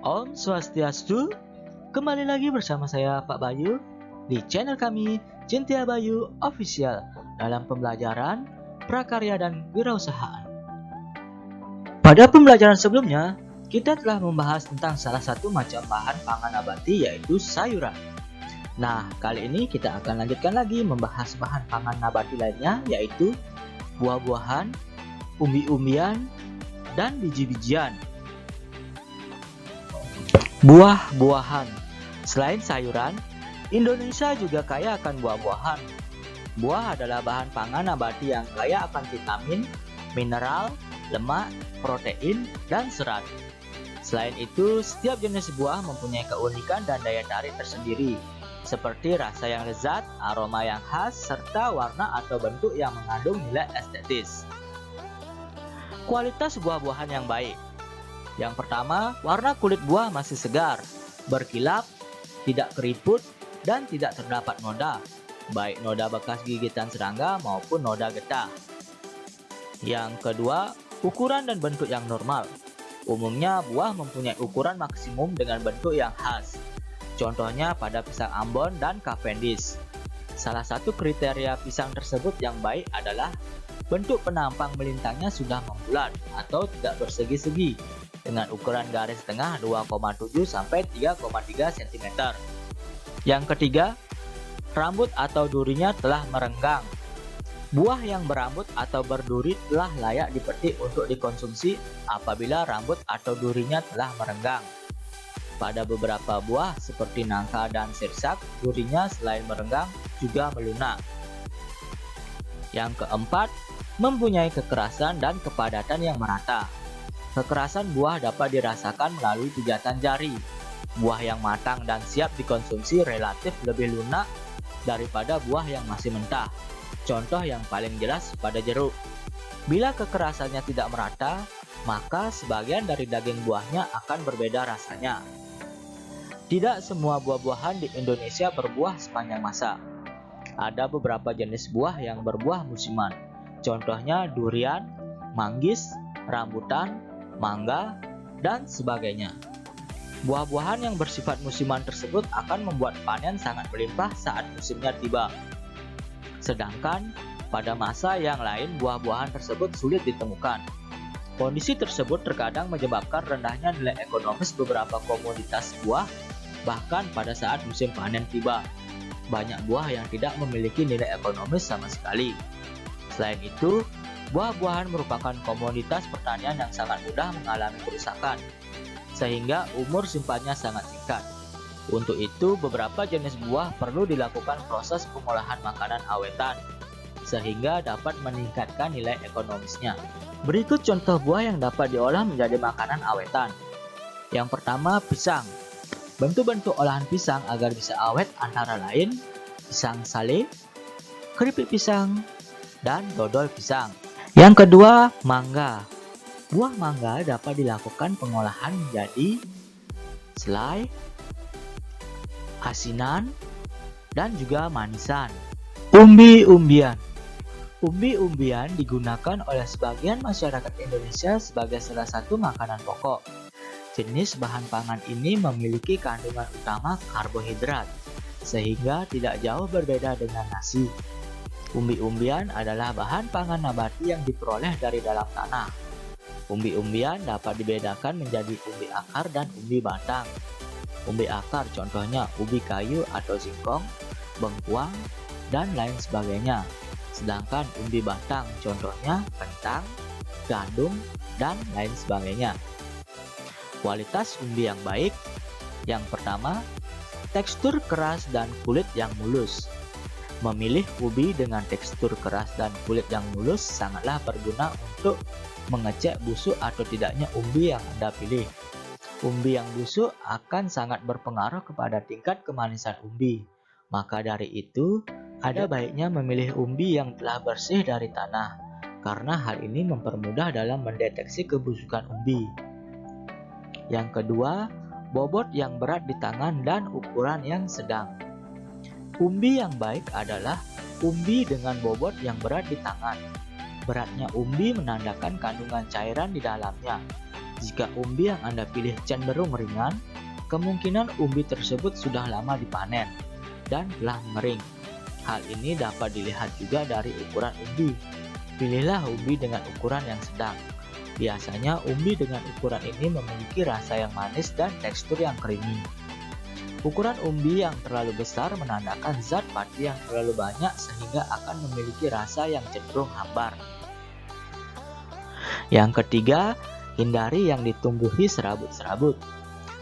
Om Swastiastu, kembali lagi bersama saya Pak Bayu di channel kami Cintia Bayu Official dalam pembelajaran prakarya dan wirausahaan. Pada pembelajaran sebelumnya, kita telah membahas tentang salah satu macam bahan pangan nabati yaitu sayuran. Nah, kali ini kita akan lanjutkan lagi membahas bahan pangan nabati lainnya yaitu buah-buahan, umbi-umbian, dan biji-bijian. Buah-buahan. Selain sayuran, Indonesia juga kaya akan buah-buahan. Buah adalah bahan pangan nabati yang kaya akan vitamin, mineral, lemak, protein, dan serat. Selain itu, setiap jenis buah mempunyai keunikan dan daya tarik tersendiri, seperti rasa yang lezat, aroma yang khas, serta warna atau bentuk yang mengandung nilai estetis. Kualitas buah-buahan yang baik. Yang pertama, warna kulit buah masih segar, berkilap, tidak keriput, dan tidak terdapat noda, baik noda bekas gigitan serangga maupun noda getah. Yang kedua, ukuran dan bentuk yang normal. Umumnya, buah mempunyai ukuran maksimum dengan bentuk yang khas. Contohnya pada pisang Ambon dan Cavendish. Salah satu kriteria pisang tersebut yang baik adalah bentuk penampang melintangnya sudah membulat atau tidak bersegi-segi, dengan ukuran garis tengah 2,7 sampai 3,3 cm. Yang ketiga, rambut atau durinya telah merenggang. Buah yang berambut atau berduri telah layak dipetik untuk dikonsumsi apabila rambut atau durinya telah merenggang. Pada beberapa buah seperti nangka dan sirsak, durinya selain merenggang juga melunak. Yang keempat, mempunyai kekerasan dan kepadatan yang merata. Kekerasan buah dapat dirasakan melalui pijatan jari. Buah yang matang dan siap dikonsumsi relatif lebih lunak daripada buah yang masih mentah. Contoh yang paling jelas pada jeruk. Bila kekerasannya tidak merata, maka sebagian dari daging buahnya akan berbeda rasanya. Tidak semua buah-buahan di Indonesia berbuah sepanjang masa. Ada beberapa jenis buah yang berbuah musiman. Contohnya durian, manggis, rambutan, mangga, dan sebagainya. Buah-buahan yang bersifat musiman tersebut akan membuat panen sangat melimpah saat musimnya tiba. Sedangkan pada masa yang lain buah-buahan tersebut sulit ditemukan. Kondisi tersebut terkadang menyebabkan rendahnya nilai ekonomis beberapa komoditas buah, bahkan pada saat musim panen tiba. Banyak buah yang tidak memiliki nilai ekonomis sama sekali. Selain itu, buah-buahan merupakan komoditas pertanian yang sangat mudah mengalami kerusakan, sehingga umur simpannya sangat singkat. Untuk itu, beberapa jenis buah perlu dilakukan proses pengolahan makanan awetan, sehingga dapat meningkatkan nilai ekonomisnya. Berikut contoh buah yang dapat diolah menjadi makanan awetan. Yang pertama, pisang. Bentuk-bentuk olahan pisang agar bisa awet antara lain pisang sale, keripik pisang, dan dodol pisang. Yang kedua, mangga. Buah mangga dapat dilakukan pengolahan menjadi selai, asinan, dan juga manisan. Umbi-umbian. Umbi-umbian digunakan oleh sebagian masyarakat Indonesia sebagai salah satu makanan pokok. Jenis bahan pangan ini memiliki kandungan utama karbohidrat, sehingga tidak jauh berbeda dengan nasi. Umbi-umbian adalah bahan pangan nabati yang diperoleh dari dalam tanah. Umbi-umbian dapat dibedakan menjadi umbi akar dan umbi batang. Umbi akar contohnya ubi kayu atau singkong, bengkuang, dan lain sebagainya. Sedangkan umbi batang contohnya kentang, gandum, dan lain sebagainya. Kualitas umbi yang baik. Yang pertama, tekstur keras dan kulit yang mulus. Memilih ubi dengan tekstur keras dan kulit yang mulus sangatlah berguna untuk mengecek busuk atau tidaknya umbi yang Anda pilih. Umbi yang busuk akan sangat berpengaruh kepada tingkat kemanisan umbi. Maka dari itu, ada baiknya memilih umbi yang telah bersih dari tanah, karena hal ini mempermudah dalam mendeteksi kebusukan umbi. Yang kedua, bobot yang berat di tangan dan ukuran yang sedang. Umbi yang baik adalah umbi dengan bobot yang berat di tangan. Beratnya umbi menandakan kandungan cairan di dalamnya. Jika umbi yang Anda pilih cenderung ringan, kemungkinan umbi tersebut sudah lama dipanen dan telah mengering. Hal ini dapat dilihat juga dari ukuran umbi. Pilihlah umbi dengan ukuran yang sedang. Biasanya umbi dengan ukuran ini memiliki rasa yang manis dan tekstur yang creamy. Ukuran umbi yang terlalu besar menandakan zat pati yang terlalu banyak sehingga akan memiliki rasa yang cenderung hambar. Yang ketiga, hindari yang ditumbuhi serabut-serabut.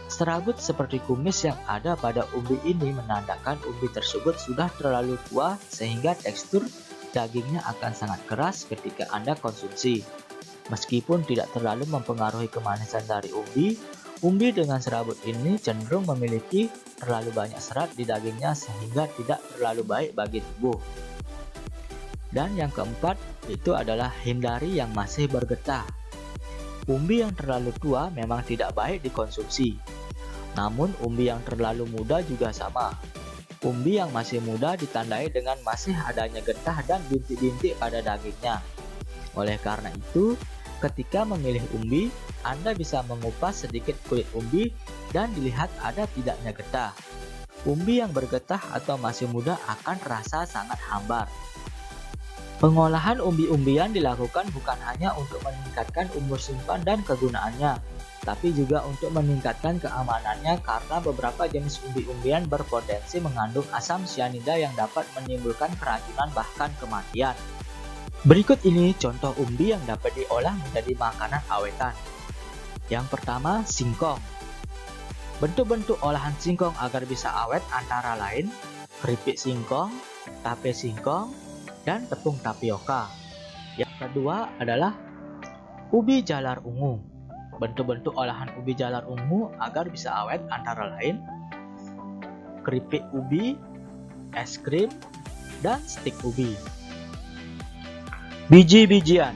Serabut seperti kumis yang ada pada umbi ini menandakan umbi tersebut sudah terlalu tua sehingga tekstur dagingnya akan sangat keras ketika Anda konsumsi. Meskipun tidak terlalu mempengaruhi kemanisan dari umbi, umbi dengan serabut ini cenderung memiliki terlalu banyak serat di dagingnya sehingga tidak terlalu baik bagi tubuh. Dan yang keempat, itu adalah hindari yang masih bergetah. Umbi yang terlalu tua memang tidak baik dikonsumsi. Namun umbi yang terlalu muda juga sama. Umbi yang masih muda ditandai dengan masih adanya getah dan bintik-bintik pada dagingnya. Oleh karena itu, ketika memilih umbi, Anda bisa mengupas sedikit kulit umbi dan dilihat ada tidaknya getah. Umbi yang bergetah atau masih muda akan terasa sangat hambar. Pengolahan umbi-umbian dilakukan bukan hanya untuk meningkatkan umur simpan dan kegunaannya, tapi juga untuk meningkatkan keamanannya karena beberapa jenis umbi-umbian berpotensi mengandung asam cyanida yang dapat menimbulkan keracunan bahkan kematian. Berikut ini contoh umbi yang dapat diolah menjadi makanan awetan. Yang pertama, singkong. Bentuk-bentuk olahan singkong agar bisa awet antara lain keripik singkong, tape singkong, dan tepung tapioka. Yang kedua adalah ubi jalar ungu. Bentuk-bentuk olahan ubi jalar ungu agar bisa awet antara lain keripik ubi, es krim, dan stik ubi. Biji-bijian.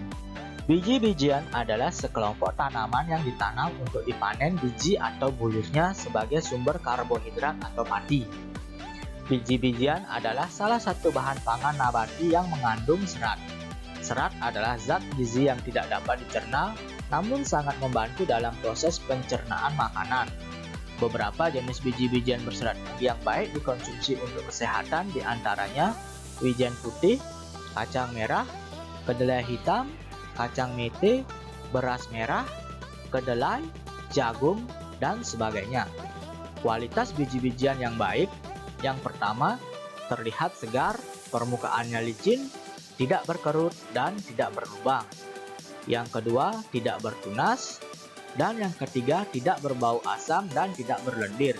Biji-bijian adalah sekelompok tanaman yang ditanam untuk dipanen biji atau bulurnya sebagai sumber karbohidrat atau pati. Biji-bijian adalah salah satu bahan pangan nabati yang mengandung serat. Serat adalah zat gizi yang tidak dapat dicerna, namun sangat membantu dalam proses pencernaan makanan. Beberapa jenis biji-bijian berserat yang baik dikonsumsi untuk kesehatan diantaranya wijen putih, kacang merah, kedelai hitam, kacang mete, beras merah, kedelai, jagung, dan sebagainya. Kualitas biji-bijian yang baik, yang pertama, terlihat segar, permukaannya licin, tidak berkerut, dan tidak berlubang. Yang kedua, tidak bertunas. Dan yang ketiga, tidak berbau asam dan tidak berlendir.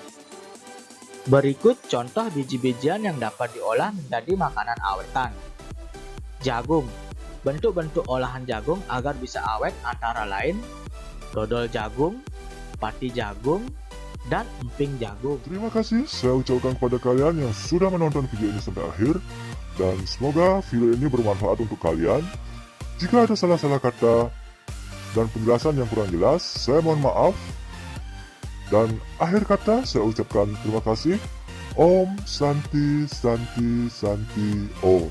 Berikut contoh biji-bijian yang dapat diolah menjadi makanan awetan. Jagung. Bentuk-bentuk olahan jagung agar bisa awet antara lain dodol jagung, pati jagung, dan emping jagung. Terima kasih saya ucapkan kepada kalian yang sudah menonton video ini sampai akhir, dan semoga video ini bermanfaat untuk kalian. Jika ada salah-salah kata dan penjelasan yang kurang jelas, saya mohon maaf. Dan akhir kata saya ucapkan terima kasih. Om Santi Santi Santi Om.